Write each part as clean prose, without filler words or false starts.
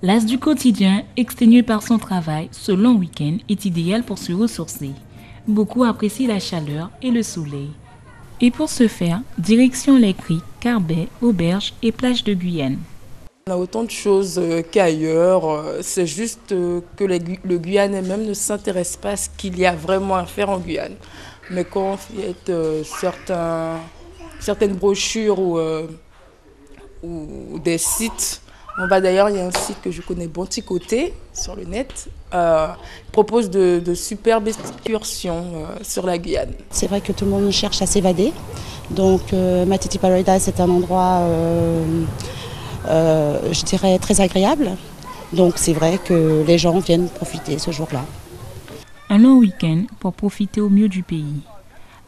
L'as du quotidien, exténué par son travail, ce long week-end est idéal pour se ressourcer. Beaucoup apprécient la chaleur et le soleil. Et pour ce faire, direction les criques, carbets, auberges et plages de Guyane. On a autant de choses qu'ailleurs, c'est juste que le Guyanais même ne s'intéresse pas à ce qu'il y a vraiment à faire en Guyane. Mais quand on fait certaines brochures ou des sites, d'ailleurs, il y a un site que je connais, Bon Petit Côté, sur le net, propose de superbes excursions sur la Guyane. C'est vrai que tout le monde cherche à s'évader. Donc Matiti Paradise, c'est un endroit, je dirais, très agréable. Donc c'est vrai que les gens viennent profiter ce jour-là. Un long week-end pour profiter au mieux du pays.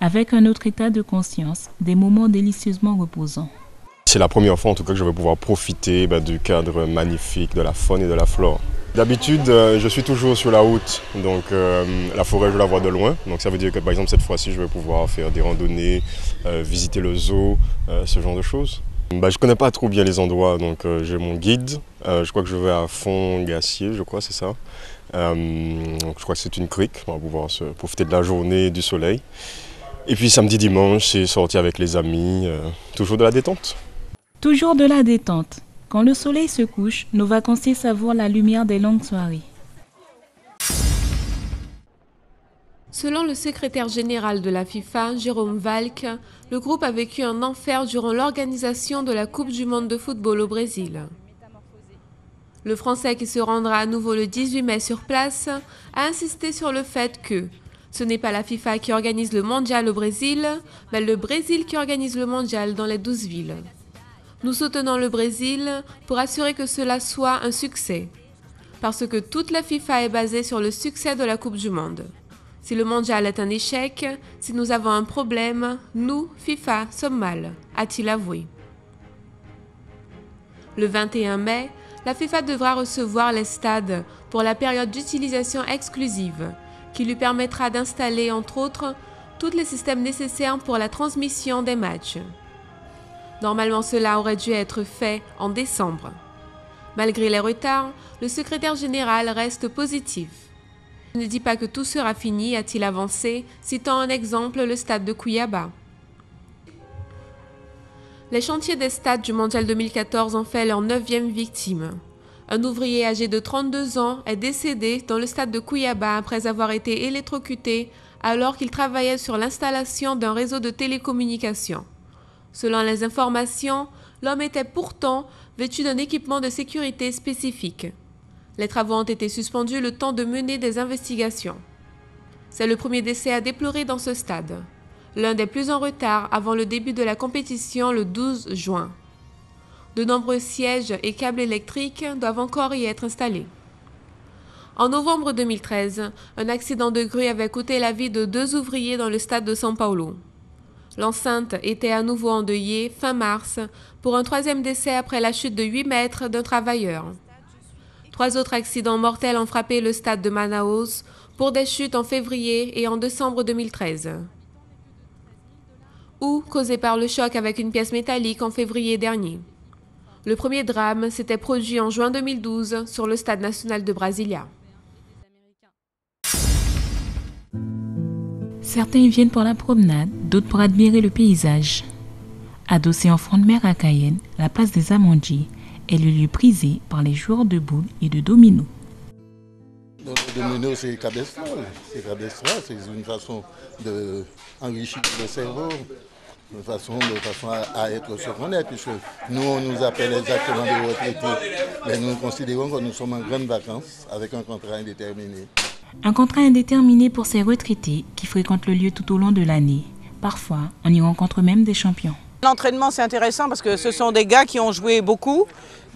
Avec un autre état de conscience, des moments délicieusement reposants. C'est la première fois en tout cas que je vais pouvoir profiter du cadre magnifique de la faune et de la flore. D'habitude, je suis toujours sur la route, donc la forêt je la vois de loin. Donc ça veut dire que par exemple cette fois-ci je vais pouvoir faire des randonnées, visiter le zoo, ce genre de choses. Je ne connais pas trop bien les endroits, donc j'ai mon guide. Je crois que je vais à Fond-Gassier, je crois c'est ça. Donc je crois que c'est une crique, on va pouvoir profiter de la journée et du soleil. Et puis samedi, dimanche, c'est sortir avec les amis, toujours de la détente. Toujours de la détente. Quand le soleil se couche, nos vacanciers savourent la lumière des longues soirées. Selon le secrétaire général de la FIFA, Jérôme Valk, le groupe a vécu un enfer durant l'organisation de la Coupe du monde de football au Brésil. Le Français, qui se rendra à nouveau le 18 mai sur place, a insisté sur le fait que ce n'est pas la FIFA qui organise le mondial au Brésil, mais le Brésil qui organise le mondial dans les 12 villes. Nous soutenons le Brésil pour assurer que cela soit un succès, parce que toute la FIFA est basée sur le succès de la Coupe du Monde. Si le mondial est un échec, si nous avons un problème, nous, FIFA, sommes mal, a-t-il avoué. Le 21 mai, la FIFA devra recevoir les stades pour la période d'utilisation exclusive, qui lui permettra d'installer, entre autres, tous les systèmes nécessaires pour la transmission des matchs. Normalement, cela aurait dû être fait en décembre. Malgré les retards, le secrétaire général reste positif. Je ne dis pas que tout sera fini, a-t-il avancé, citant un exemple, le stade de Cuiabá. Les chantiers des stades du Mondial 2014 ont fait leur 9e victime. Un ouvrier âgé de 32 ans est décédé dans le stade de Cuiabá après avoir été électrocuté alors qu'il travaillait sur l'installation d'un réseau de télécommunications. Selon les informations, l'homme était pourtant vêtu d'un équipement de sécurité spécifique. Les travaux ont été suspendus le temps de mener des investigations. C'est le premier décès à déplorer dans ce stade, l'un des plus en retard avant le début de la compétition le 12 juin. De nombreux sièges et câbles électriques doivent encore y être installés. En novembre 2013, un accident de grue avait coûté la vie de 2 ouvriers dans le stade de São Paulo. L'enceinte était à nouveau endeuillée fin mars pour un 3e décès après la chute de 8 mètres d'un travailleur. 3 autres accidents mortels ont frappé le stade de Manaus pour des chutes en février et en décembre 2013. Ou causés par le choc avec une pièce métallique en février dernier. Le premier drame s'était produit en juin 2012 sur le stade national de Brasilia. Certains y viennent pour la promenade, d'autres pour admirer le paysage. Adossée en front de mer à Cayenne, la place des Amandiers est le lieu prisé par les joueurs de boules et de dominos. Le domino, c'est cabestra. C'est une façon d'enrichir le cerveau, de façon à être ce qu'on est, puisque nous, on nous appelle exactement des retraités, mais nous considérons que nous sommes en grandes vacances avec un contrat indéterminé. Un contrat indéterminé pour ces retraités qui fréquentent le lieu tout au long de l'année. Parfois, on y rencontre même des champions. L'entraînement, c'est intéressant parce que ce sont des gars qui ont joué beaucoup.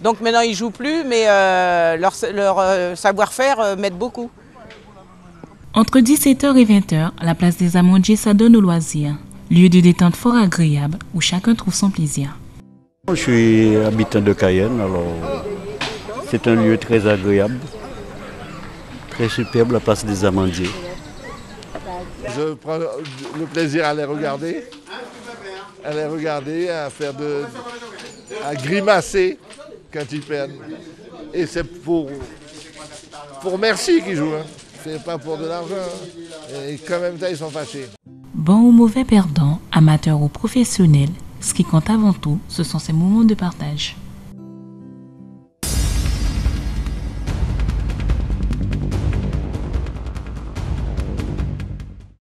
Donc maintenant, ils ne jouent plus, mais leur savoir-faire m'aide beaucoup. Entre 17h et 20h, la place des Amandiers s'adonne aux loisirs. Lieu de détente fort agréable où chacun trouve son plaisir. Je suis habitant de Cayenne, alors c'est un lieu très agréable. Très superbe, la place des Amandiers. Je prends le plaisir à les regarder, à grimacer quand ils perdent. Et c'est pour merci qu'ils jouent. Hein. C'est pas pour de l'argent. Hein. Et quand même, ils sont fâchés. Bon ou mauvais perdant, amateur ou professionnel, ce qui compte avant tout, ce sont ces moments de partage.